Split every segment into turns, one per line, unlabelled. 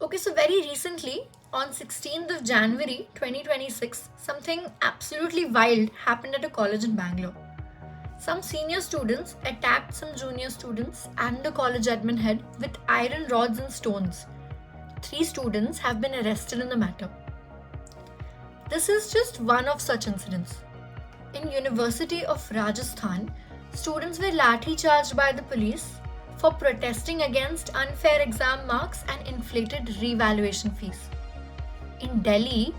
Okay, so very recently, on 16th of January 2026, something absolutely wild happened at a college in Bangalore. Some senior students attacked some junior students and the college admin head with iron rods and stones. Three students have been arrested in the matter. This is just one of such incidents. In University of Rajasthan, students were lathi charged by the police for protesting against unfair exam marks and inflated revaluation fees. In Delhi,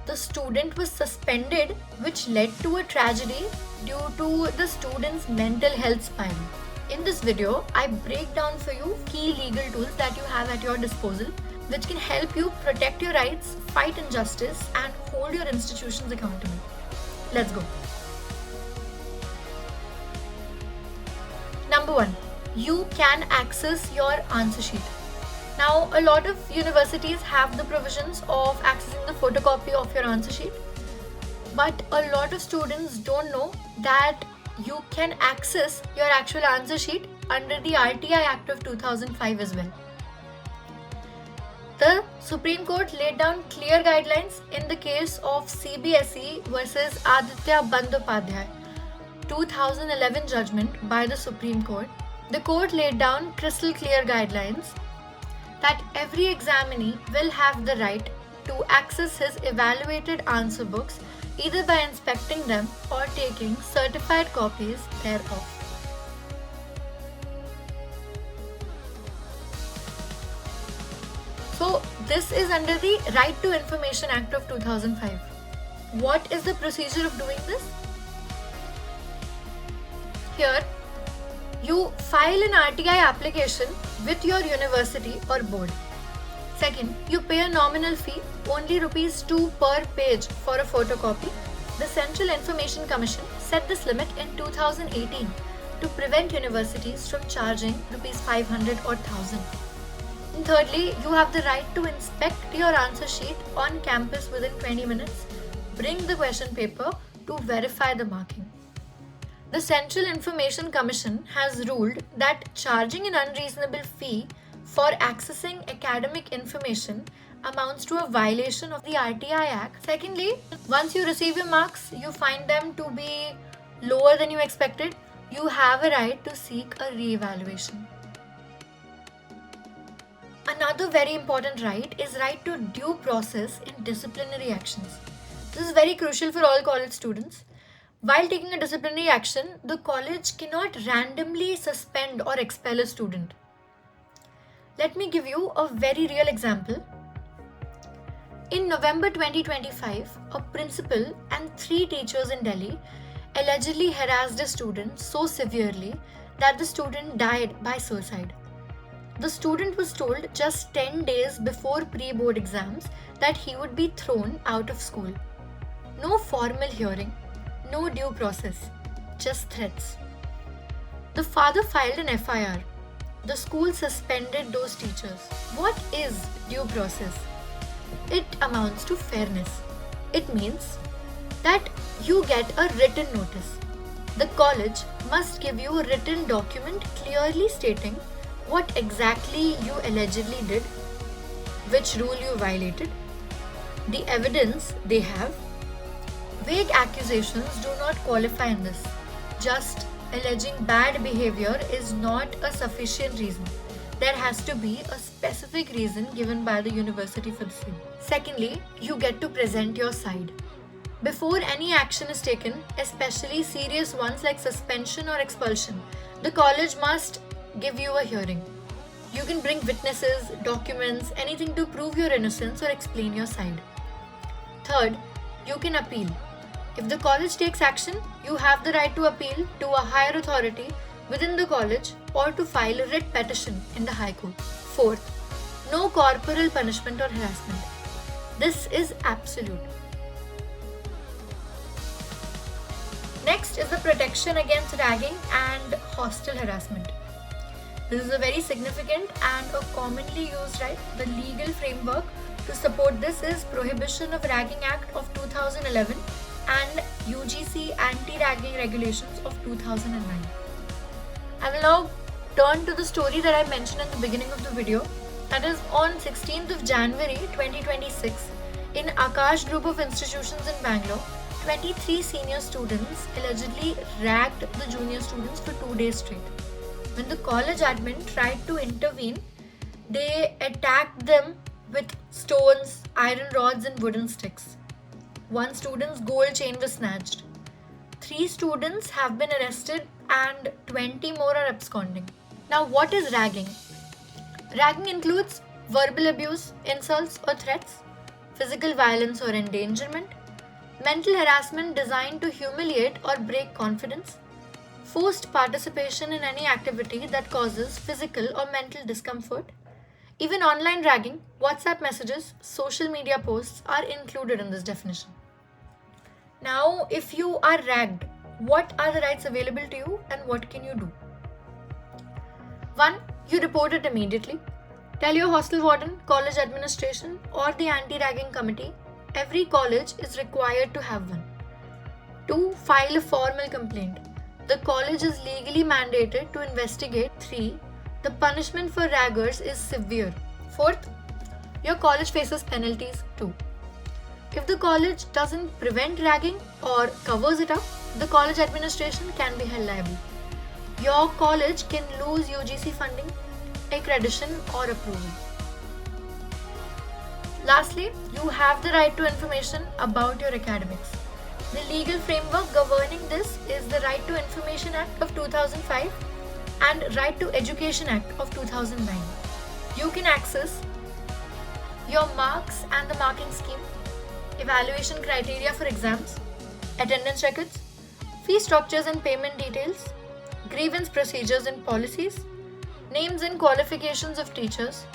the student was suspended, which led to a tragedy due to the student's mental health spiral. In this video, I break down for you key legal tools that you have at your disposal, which can help you protect your rights, fight injustice, and hold your institutions accountable. Let's go. Number 1. You can access your answer sheet. Now, a lot of universities have the provisions of accessing the photocopy of your answer sheet, but a lot of students don't know that you can access your actual answer sheet under the RTI Act of 2005 as well. The Supreme Court laid down clear guidelines in the case of CBSE versus Aditya Bandyopadhyay, 2011 judgment by the Supreme Court. The court laid down crystal clear guidelines that every examinee will have the right to access his evaluated answer books either by inspecting them or taking certified copies thereof. So, this is under the Right to Information Act of 2005. What is the procedure of doing this? Here, you file an RTI application with your university or board. Second, you pay a nominal fee, only ₹2 per page for a photocopy. The Central Information Commission set this limit in 2018 to prevent universities from charging ₹500 or 1000. And thirdly, you have the right to inspect your answer sheet on campus within 20 minutes. Bring the question paper to verify the marking. The Central Information Commission has ruled that charging an unreasonable fee for accessing academic information amounts to a violation of the RTI Act. Secondly, once you receive your marks, you find them to be lower than you expected, you have a right to seek a re-evaluation. Another very important right is right to due process in disciplinary actions. This is very crucial for all college students. While taking a disciplinary action, the college cannot randomly suspend or expel a student. Let me give you a very real example. In November 2025, a principal and 3 teachers in Delhi allegedly harassed a student so severely that the student died by suicide. The student was told just 10 days before pre-board exams that he would be thrown out of school. No formal hearing, no due process, just threats. The father filed an FIR. The school suspended those teachers. What is due process? It amounts to fairness. It means that you get a written notice. The college must give you a written document clearly stating what exactly you allegedly did, which rule you violated, the evidence they have. Vague accusations do not qualify in this. Just alleging bad behavior is not a sufficient reason. There has to be a specific reason given by the university for the same. Secondly, you get to present your side. Before any action is taken, especially serious ones like suspension or expulsion, the college must give you a hearing. You can bring witnesses, documents, anything to prove your innocence or explain your side. Third, you can appeal. If the college takes action, you have the right to appeal to a higher authority within the college or to file a writ petition in the High Court. Fourth, no corporal punishment or harassment. This is absolute. Next is the protection against ragging and hostile harassment. This is a very significant and a commonly used right. The legal framework to support this is Prohibition of Ragging Act of 2011 and UGC Anti-Ragging Regulations of 2009. I will now turn to the story that I mentioned at the beginning of the video, That is on 16th of January 2026, in Akash Group of Institutions in Bangalore, 23 senior students allegedly ragged the junior students for 2 days straight. When the college admin tried to intervene, they attacked them with stones, iron rods, and wooden sticks. One student's gold chain was snatched. 3 students have been arrested and 20 more are absconding. Now, what is ragging? Ragging includes verbal abuse, insults or threats, physical violence or endangerment, mental harassment designed to humiliate or break confidence, forced participation in any activity that causes physical or mental discomfort. Even online ragging, WhatsApp messages, social media posts are included in this definition. Now, if you are ragged, what are the rights available to you and what can you do? 1. You report it immediately. Tell your hostel warden, college administration, or the anti-ragging committee. Every college is required to have one. 2. File a formal complaint. The college is legally mandated to investigate. 3. The punishment for raggers is severe. 4th, your college faces penalties too. If the college doesn't prevent ragging or covers it up, the college administration can be held liable. Your college can lose UGC funding, accreditation or approval. Lastly, you have the right to information about your academics. The legal framework governing this is the Right to Information Act of 2005 and Right to Education Act of 2009. You can access your marks and the marking scheme, evaluation criteria for exams, attendance records, fee structures and payment details, grievance procedures and policies, names and qualifications of teachers,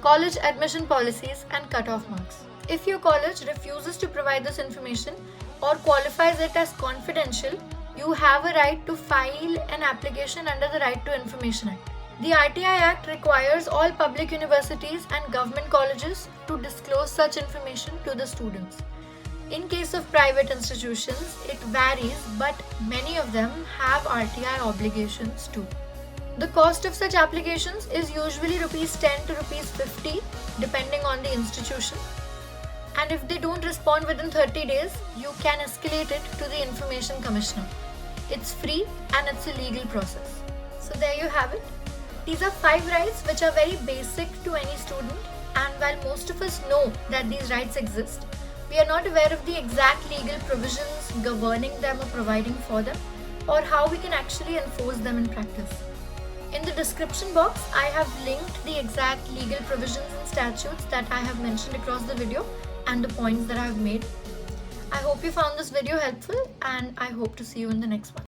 college admission policies and cutoff marks. If your college refuses to provide this information or qualifies it as confidential, you have a right to file an application under the Right to Information Act. The RTI Act requires all public universities and government colleges to disclose such information to the students. In case of private institutions, it varies, but many of them have RTI obligations too. The cost of such applications is usually Rs 10 to Rs 50 depending on the institution. And if they don't respond within 30 days, you can escalate it to the Information Commissioner. It's free and it's a legal process. So there you have it. These are 5 rights which are very basic to any student, and while most of us know that these rights exist, we are not aware of the exact legal provisions governing them or providing for them, or how we can actually enforce them in practice. In the description box, I have linked the exact legal provisions and statutes that I have mentioned across the video and the points that I have made. I hope you found this video helpful, and I hope to see you in the next one.